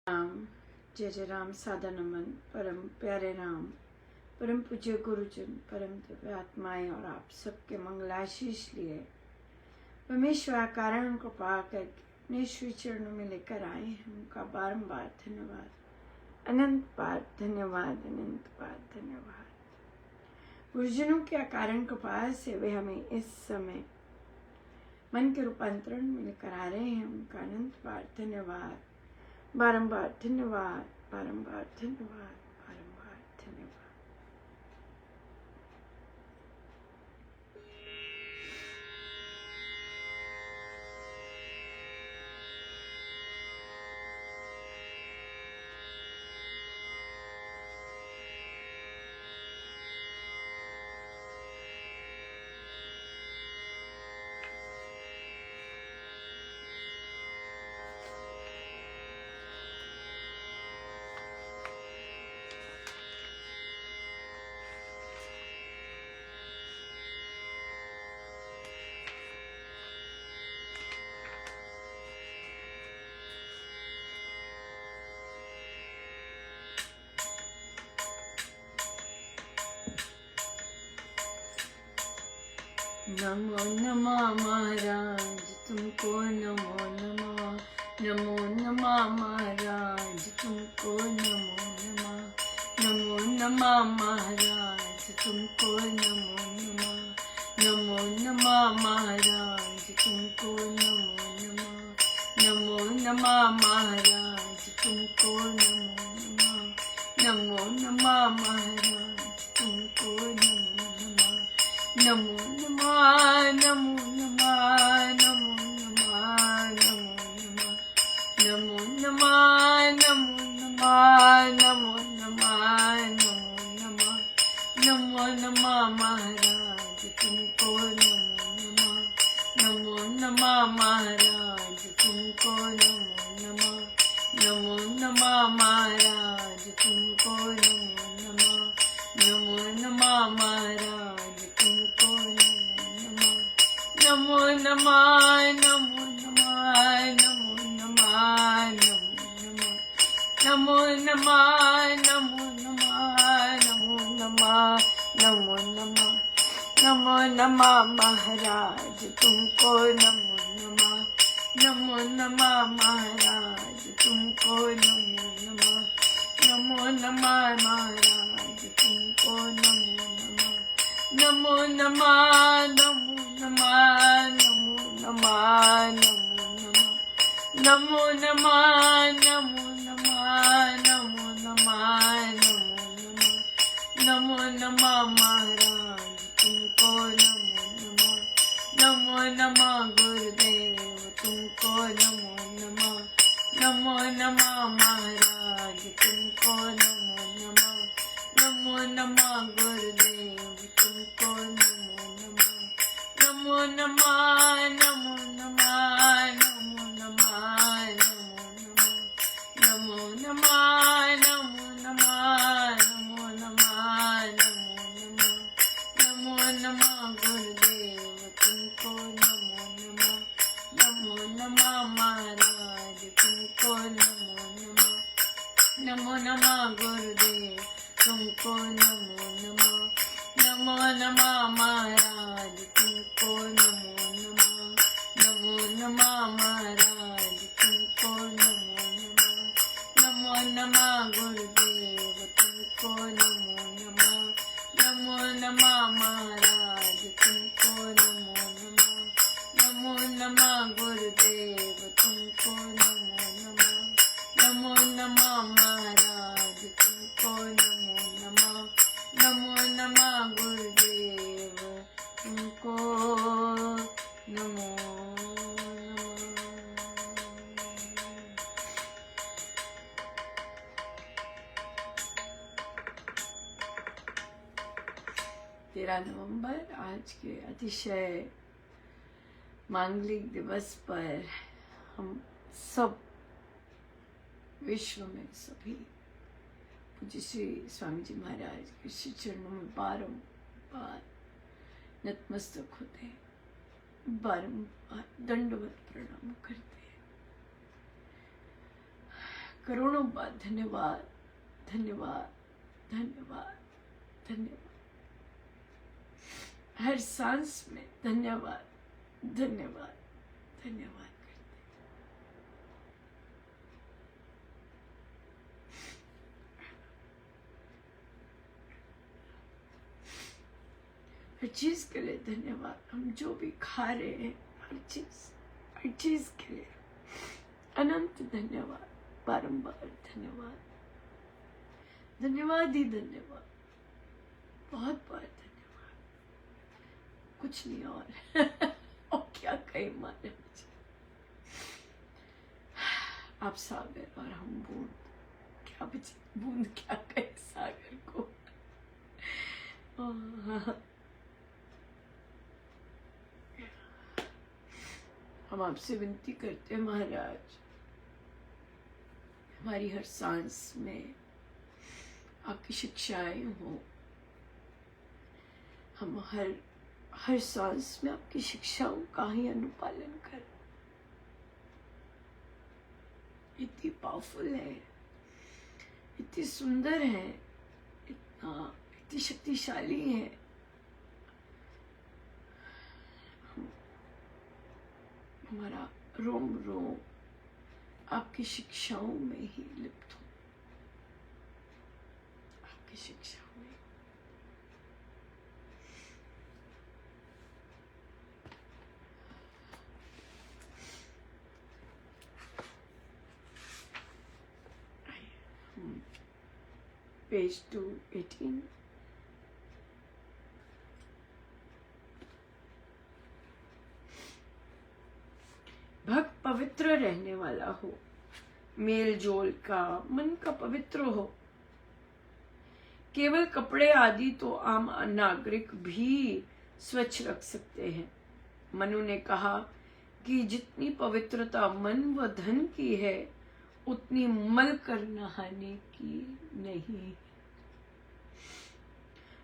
राम। जय जय राम। सादा नमन परम प्यारे राम, परम पूज्य गुरुजन, परम दिव्य आत्माएं और आप सबके मंगलाशीष लिए परमेश्वर कारण को पाकर अपने श्री चरणों में लेकर आए हैं। उनका बारंबार धन्यवाद, अनंत बार धन्यवाद, अनंत बार धन्यवाद। गुरुजनों के अकारण कृपा से वे हमें इस समय मन के रूपांतरण में लेकर आ रहे हैं। उनका अनंत बार धन्यवाद, बारंबार धन्यवाद, बारंबार धन्यवाद, बारंबार धन्यवाद। नमो नमः महाराज तुमको, नमो नमः, नमो नमः महाराज तुमको, नमो नमः, नमो नमः महाराज तुमको, नमो नमः, नमो नमः महाराज तुमको, नमो नमः, नमो नमः महाराज तुमको, नमो नमः, नमो नमः महाराज तुमको, नमो नमः, नमो नमः, नमो नमः, नमो नमः, नमो नमः, नमो नमः, नमो नमः, नमो नमः, नमो नमः, नमो नमः महाराज तुमको, नमो नमः, नमो नमः महाराज तुमको, नमो नमः, नमो नमः महाराज तुमको, नमो नमः, नमो नमः महाराज तुमको, नमो नमः, नमो नमः, नमो नमः, नमो नमः, नमो नमः, नमो नमः, नमो नमः, नमो नमः, नमो नमः महाराज तुमको, नमो नमः, नमो नमः महाराज तुमको, नमो नमः, नमो नमः महाराज तुमको, नमो नमः, नमो नमः, नमो नमः, नमो नमः, नमो नमः, नमो नमः, नमो नमः, नमो नमः, नमो नमः महाराज तुमको, नमो नमः, नमो नमः गुरुदेव तुमको, नमो नमः, नमो नमः महाराज तुमको, नमो नमः, नमो नमः गुरुदेव तुमको, नमो नमः, नमो नमः, नमो नमः, नमो नमः, नमो नमः, नमो नमः, नमो नमः, नमो नमः, नमो नमः गुरुदेव तुमको, नमो नमः, नमो नमः महाराज तुमको, नमो नमः, नमो नमः गुरुदेव तुमको, नमो नमः, नमो नमः महाराज तुमको, नमो नमः, नमो नमः महाराज तुमको, नमो नमः, नमो नमः गुरुदेव तुमको, नमो नमः, नमो नमः महाराज तुमको, नमो नमः, नमो नमः गुरुदेव तुमको, नमो नमः, नमो नमः महाराज तुमको, नमो नमः, नमो नमः गुरुदेव तुमको, नमो नमः। तेरह नवंबर आज के अतिशय मांगलिक दिवस पर हम सब विश्व में सभी पूज्य श्री स्वामी जी महाराज के श्री चरणों में बारंबार नतमस्तक होते हैं, बारंबार दंडवत प्रणाम करते हैं। करोड़ों बार धन्यवाद, धन्यवाद, धन्यवाद, धन्यवाद। हर सांस में धन्यवाद, धन्यवाद, धन्यवाद करते। हर चीज के लिए धन्यवाद। हम जो भी खा रहे हैं, हर चीज के लिए अनंत धन्यवाद, बारंबार धन्यवाद, धन्यवाद ही धन्यवाद, बहुत बहुत धन्यवाद। कुछ नहीं और क्या कहे महाराज। आप सागर और हम बूंद, क्या बचे बूंद, क्या कहे सागर को। हम आपसे विनती करते हैं महाराज, हमारी हर सांस में आपकी शिक्षाएं हो, हम हर सांस में आपकी शिक्षाओं का ही अनुपालन करें। इतनी पावरफुल है, इतनी सुंदर है, इतनी शक्तिशाली है। हमारा रोम रोम आपकी शिक्षाओं में ही लिप्त हो, आपकी शिक्षाओं में। पेज 218। भक्त पवित्र रहने वाला हो, मेल जोल का, मन का पवित्र हो। केवल कपड़े आदि तो आम नागरिक भी स्वच्छ रख सकते हैं। मनु ने कहा कि जितनी पवित्रता मन व धन की है, उतनी मल कर नहाने की नहीं।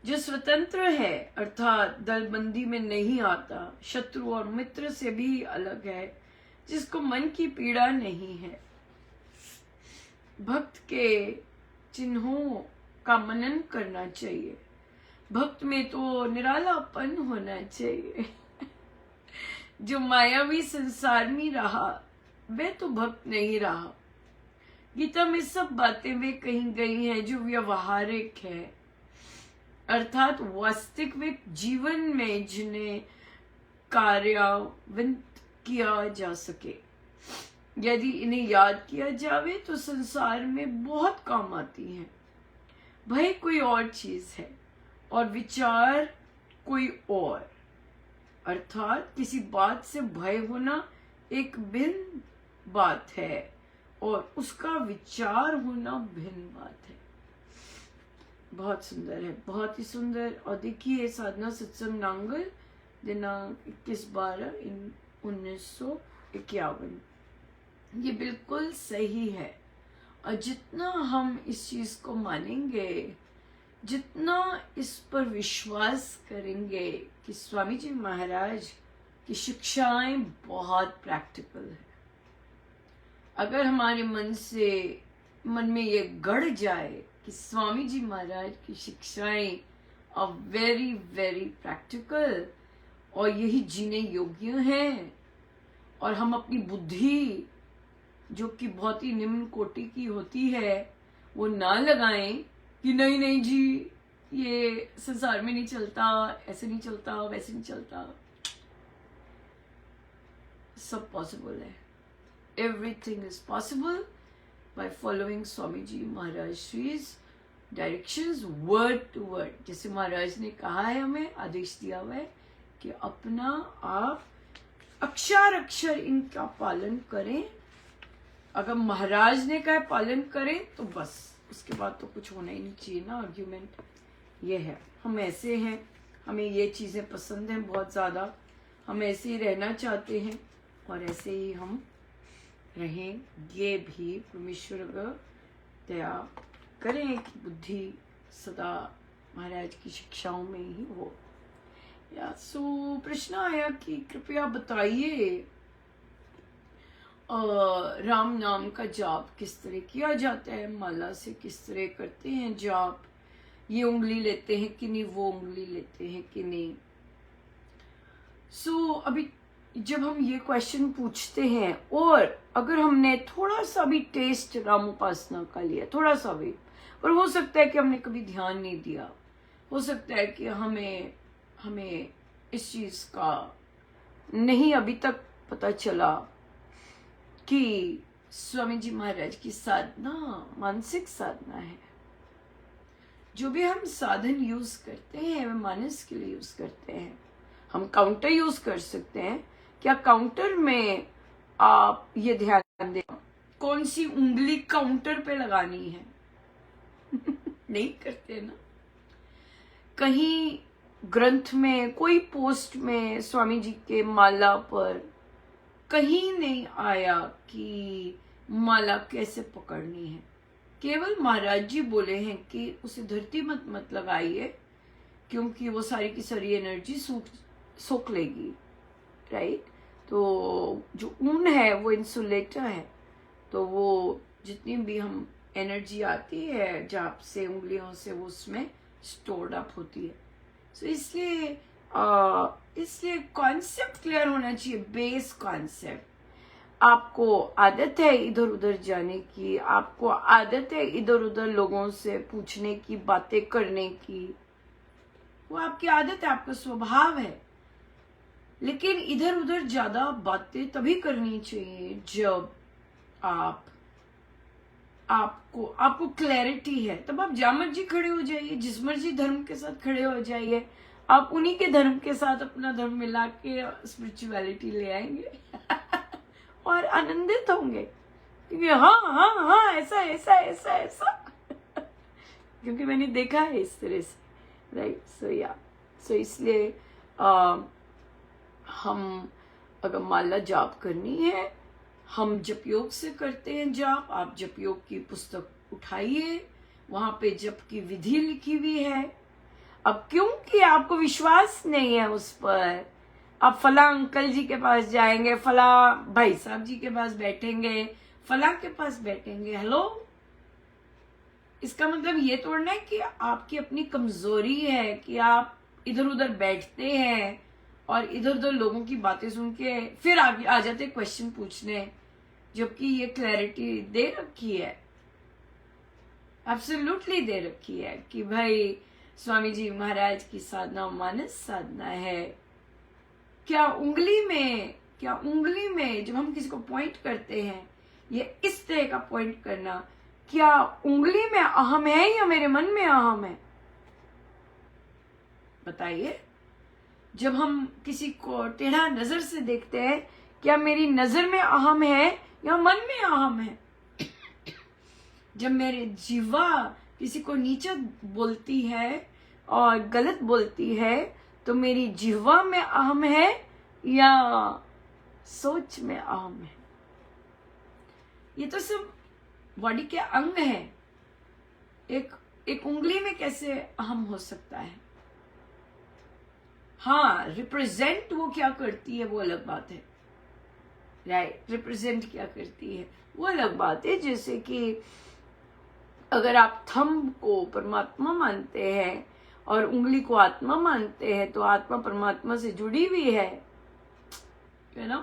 जो स्वतंत्र है अर्थात दलबंदी में नहीं आता, शत्रु और मित्र से भी अलग है, जिसको मन की पीड़ा नहीं है, भक्त के चिन्हों का मनन करना चाहिए। भक्त में तो निरालापन होना चाहिए। जो मायावी संसार में रहा, वह तो भक्त नहीं रहा। गीता में सब बातें वे कही गई हैं जो व्यवहारिक है, अर्थात वास्तविक जीवन में जिन्हें कार्यान्वित किया जा सके। यदि इन्हें याद किया जावे तो संसार में बहुत काम आती हैं। भय कोई और चीज है और विचार कोई और, अर्थात किसी बात से भय होना एक भिन्न बात है और उसका विचार होना भिन्न बात है। बहुत सुंदर है, बहुत ही सुंदर। और देखिए साधना सत्संग नांगल दिनांक 21/12/1951, ये बिल्कुल सही है। और जितना हम इस चीज को मानेंगे, जितना इस पर विश्वास करेंगे कि स्वामी जी महाराज की शिक्षाएं बहुत प्रैक्टिकल है, अगर हमारे मन में ये गड़ जाए कि स्वामी जी महाराज की शिक्षाएं आर वेरी वेरी प्रैक्टिकल और यही जीने योग्य हैं, और हम अपनी बुद्धि जो कि बहुत ही निम्न कोटि की होती है वो ना लगाएं कि नहीं नहीं जी ये संसार में नहीं चलता, ऐसे नहीं चलता, वैसे नहीं चलता। सब पॉसिबल है। Everything is possible by following Swami ji Maharaj श्रीज डायरेक्शंस वर्ड टू वर्ड। जैसे महाराज ने कहा है, हमें आदेश दिया हुआ है कि अपना आप अक्षर अक्षर इनका पालन करें। अगर महाराज ने कहा पालन करें तो बस उसके बाद तो कुछ होना ही नहीं चाहिए ना। आर्ग्यूमेंट ये है, हम ऐसे हैं, हमें ये चीजें पसंद हैं बहुत ज्यादा, हम ऐसे ही रहना चाहते हैं और ऐसे ही हम रहें। ये भी परमेश्वर दया करें कि बुद्धि सदा महाराज की शिक्षाओं में ही हो। या सो प्रश्न आया कि कृपया बताइए राम नाम का जाप किस तरह किया जाता है, माला से किस तरह करते हैं जाप, ये उंगली लेते हैं कि नहीं, वो उंगली लेते हैं कि नहीं। सो अभी जब हम ये क्वेश्चन पूछते हैं और अगर हमने थोड़ा सा भी टेस्ट राम उपासना का लिया, थोड़ा सा भी, और हो सकता है कि हमने कभी ध्यान नहीं दिया, हो सकता है कि हमें इस चीज का नहीं अभी तक पता चला कि स्वामी जी महाराज की साधना मानसिक साधना है। जो भी हम साधन यूज करते हैं वे मानस के लिए यूज करते हैं। हम काउंटर यूज कर सकते हैं, क्या काउंटर में आप ये ध्यान दें कौन सी उंगली काउंटर पे लगानी है नहीं करते ना। कहीं ग्रंथ में, कोई पोस्ट में स्वामी जी के माला पर कहीं नहीं आया कि माला कैसे पकड़नी है। केवल महाराज जी बोले हैं कि उसे धरती मत लगाइए क्योंकि वो सारी की सारी एनर्जी सोख लेगी, राइट। तो जो ऊन है वो इंसुलेटर है, तो वो जितनी भी हम एनर्जी आती है जाप से, उंगलियों से, वो उसमें स्टोर्ड अप होती है। तो इसलिए कॉन्सेप्ट क्लियर होना चाहिए, बेस कॉन्सेप्ट। आपको आदत है इधर उधर जाने की, आपको आदत है इधर उधर लोगों से पूछने की, बातें करने की, वो आपकी आदत है, आपका स्वभाव है। लेकिन इधर उधर ज्यादा बातें तभी करनी चाहिए जब आपको क्लैरिटी है। तब आप जहां मर्जी खड़े हो जाइए, जिस मर्जी धर्म के साथ खड़े हो जाइए, आप उन्हीं के धर्म के साथ अपना धर्म मिला के स्पिरिचुअलिटी ले आएंगे और आनंदित होंगे क्योंकि हाँ ऐसा ऐसा ऐसा ऐसा क्योंकि मैंने देखा है इस तरह से, राइट। सो इसलिए हम अगर माला जाप करनी है, हम जप योग से करते हैं जाप। आप जप योग की पुस्तक उठाइए, वहां पे जप की विधि लिखी हुई है। अब क्योंकि आपको विश्वास नहीं है उस पर, आप फला अंकल जी के पास जाएंगे, फला भाई साहब जी के पास बैठेंगे, फला के पास बैठेंगे। हेलो, इसका मतलब ये तोड़ना है कि आपकी अपनी कमजोरी है कि आप इधर उधर बैठते हैं और इधर उधर लोगों की बातें सुन के फिर आ जाते क्वेश्चन पूछने, जबकि ये क्लैरिटी दे रखी है, एब्सोल्युटली दे रखी है कि भाई स्वामी जी महाराज की साधना मानस साधना है। क्या उंगली में जब हम किसी को पॉइंट करते हैं, ये इस तरह का पॉइंट करना, क्या उंगली में अहम है या मेरे मन में अहम है? बताइए। जब हम किसी को टेढ़ा नजर से देखते हैं, क्या मेरी नजर में अहम है या मन में अहम है? जब मेरे जीवा किसी को नीचा बोलती है और गलत बोलती है, तो मेरी जिह्वा में अहम है या सोच में अहम है? ये तो सब बॉडी के अंग है। एक उंगली में कैसे अहम हो सकता है? हाँ, रिप्रेजेंट वो क्या करती है वो अलग बात है, राइट। रिप्रेजेंट क्या करती है वो अलग बात है। जैसे कि अगर आप थंब को परमात्मा मानते हैं और उंगली को आत्मा मानते हैं, तो आत्मा परमात्मा से जुड़ी हुई है, यू नो।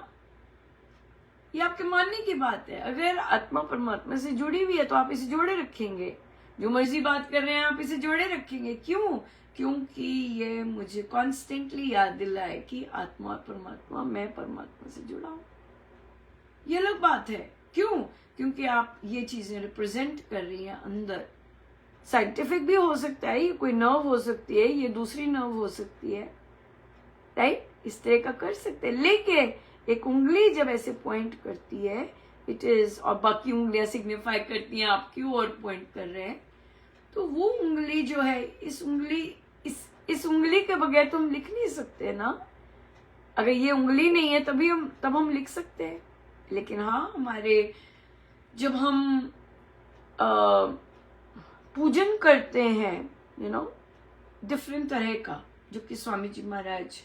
ये आपके मानने की बात है। अगर आत्मा परमात्मा से जुड़ी हुई है तो आप इसे जोड़े रखेंगे, जो मर्जी बात कर रहे हैं आप इसे जोड़े रखेंगे। क्यों? क्योंकि ये मुझे कॉन्स्टेंटली याद दिलाए कि आत्मा परमात्मा, मैं परमात्मा से जुड़ा हूं। ये अलग बात है। क्यों? क्योंकि आप ये चीजें रिप्रेजेंट कर रही हैं अंदर। साइंटिफिक भी हो सकता है, ये कोई नर्व हो सकती है, ये दूसरी नर्व हो सकती है, राइट। इस तरह का कर सकते हैं। लेकिन एक उंगली जब ऐसे पॉइंट करती है, इट इज, और बाकी उंगलियां सिग्निफाई करती हैं आप क्यों और पॉइंट कर रहे हैं, तो वो उंगली जो है, इस उंगली के बगैर तो हम लिख नहीं सकते ना। अगर ये उंगली नहीं है तब हम लिख सकते हैं। लेकिन हाँ, हमारे जब हम पूजन करते हैं, यू नो, डिफरेंट तरह का, जो कि स्वामी जी महाराज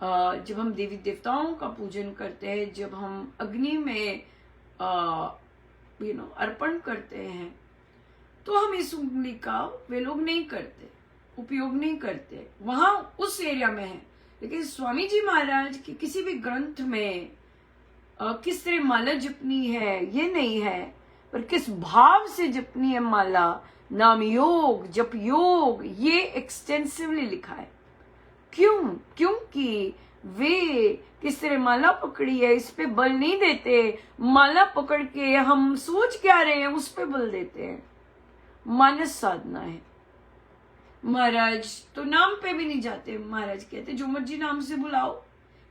जब हम देवी देवताओं का पूजन करते हैं, जब हम अग्नि में अर्पण करते हैं, तो हम इस उंगली का वे लोग नहीं करते, उपयोग नहीं करते, वहां उस एरिया में है। लेकिन स्वामी जी महाराज के किसी भी ग्रंथ में किस तरह माला जपनी है ये नहीं है, पर किस भाव से जपनी है माला, नाम योग, जप योग, ये एक्सटेंसिवली लिखा है। क्यों? क्योंकि वे किस तरह माला पकड़ी है इस पे बल नहीं देते, माला पकड़ के हम सोच क्या रहे हैं उस पे बल देते हैं। मानस साधना है। महाराज तो नाम पे भी नहीं जाते, महाराज कहते जो मर्जी नाम से बुलाओ,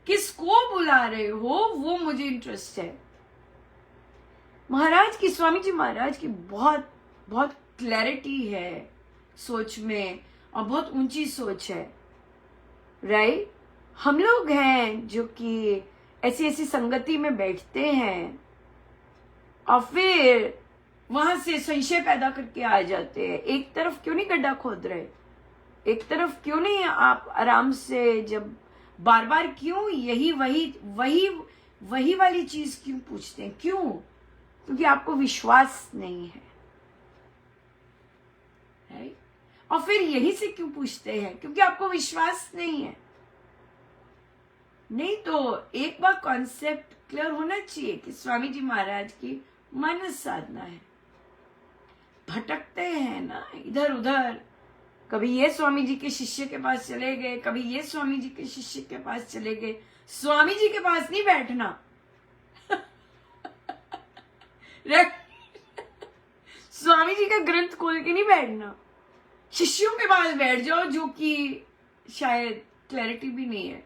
किसको बुला रहे हो वो मुझे इंटरेस्ट है। महाराज की, स्वामी जी महाराज की बहुत बहुत क्लैरिटी है सोच में, और बहुत ऊंची सोच है, राइट। हम लोग हैं जो कि ऐसी ऐसी संगति में बैठते हैं और फिर वहां से संशय पैदा करके आ जाते हैं। एक तरफ क्यों नहीं गड्ढा खोद रहे, एक तरफ क्यों नहीं आप आराम से, जब बार बार क्यों यही वही वही वही वाली चीज क्यों पूछते हैं? क्यों? क्योंकि आपको विश्वास नहीं है, राइट। और फिर यही से क्यों पूछते हैं? क्योंकि आपको विश्वास नहीं है। नहीं तो एक बार कॉन्सेप्ट क्लियर होना चाहिए कि स्वामी जी महाराज की मानस साधना है। भटकते हैं ना इधर उधर, कभी ये स्वामी जी के शिष्य के पास चले गए, कभी ये स्वामी जी के शिष्य के पास चले गए। स्वामी जी के पास नहीं बैठना स्वामी जी का ग्रंथ खोल के नहीं बैठना, शिष्यों के पास बैठ जाओ जो कि शायद क्लैरिटी भी नहीं है,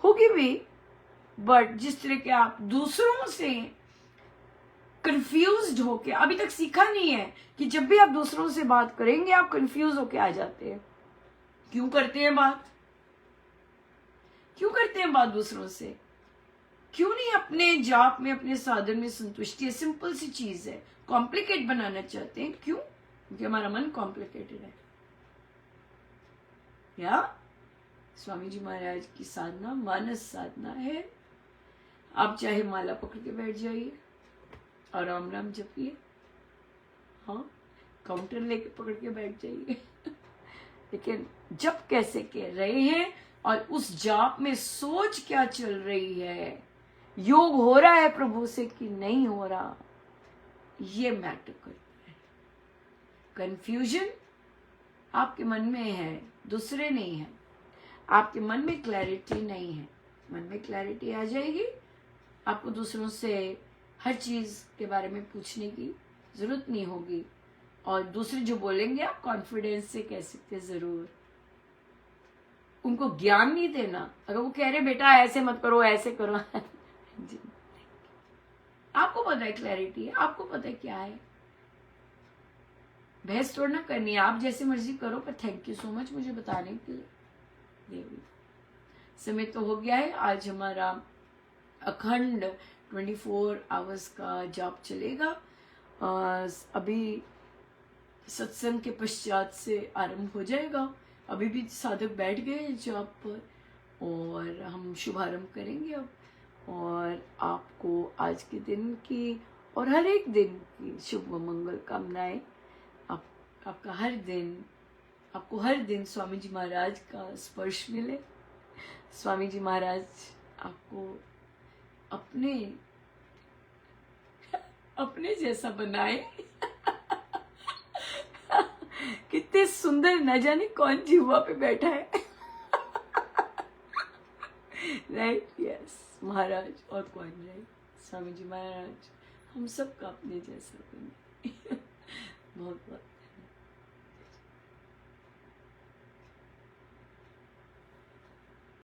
होगी भी, बट जिस तरह के आप दूसरों से कंफ्यूज्ड होके, अभी तक सीखा नहीं है कि जब भी आप दूसरों से बात करेंगे आप कंफ्यूज होके आ जाते हैं। क्यों करते हैं बात? क्यों करते हैं बात दूसरों से? क्यों नहीं अपने जाप में, अपने साधन में संतुष्टि है? सिंपल सी चीज है, कॉम्प्लिकेट बनाना चाहते हैं। क्यों? क्योंकि हमारा मन कॉम्प्लिकेटेड है। या स्वामी जी महाराज की साधना मानस साधना है। आप चाहे माला पकड़ के बैठ जाइए और राम राम जपिए, हाँ, काउंटर लेके पकड़ के बैठ जाइए लेकिन जप कैसे कह रहे हैं और उस जाप में सोच क्या चल रही है, योग हो रहा है प्रभु से कि नहीं हो रहा, ये मैटर करता है। कंफ्यूजन आपके मन में है, दूसरे नहीं है। आपके मन में क्लैरिटी नहीं है। मन में क्लैरिटी आ जाएगी, आपको दूसरों से हर चीज के बारे में पूछने की जरूरत नहीं होगी, और दूसरे जो बोलेंगे आप कॉन्फिडेंस से कह सकते जरूर। उनको ज्ञान नहीं देना। अगर वो कह रहे बेटा ऐसे मत करो, ऐसे करो जी, आपको पता है क्लैरिटी है, आपको पता है क्या है। बहस थोड़ा ना करनी है, आप जैसे मर्जी करो, पर थैंक यू सो मच मुझे बताने के लिए। समय तो हो गया है। आज हमारा अखंड 24 आवर्स का जाप चलेगा। अभी सत्संग के पश्चात से आरंभ हो जाएगा। अभी भी साधक बैठ गए जाप पर और हम शुभारंभ करेंगे अब। और आपको आज के दिन की और हर एक दिन की शुभ मंगल कामनाएं। आपका हर दिन, आपको हर दिन स्वामी जी महाराज का स्पर्श मिले। स्वामी जी महाराज आपको अपने जैसा बनाए कितने सुंदर, न जाने कौन जीवा पे बैठा है राइट, यस, महाराज और कौन, राइट, स्वामी जी महाराज हम सबका अपने जैसा बने बहुत बहुत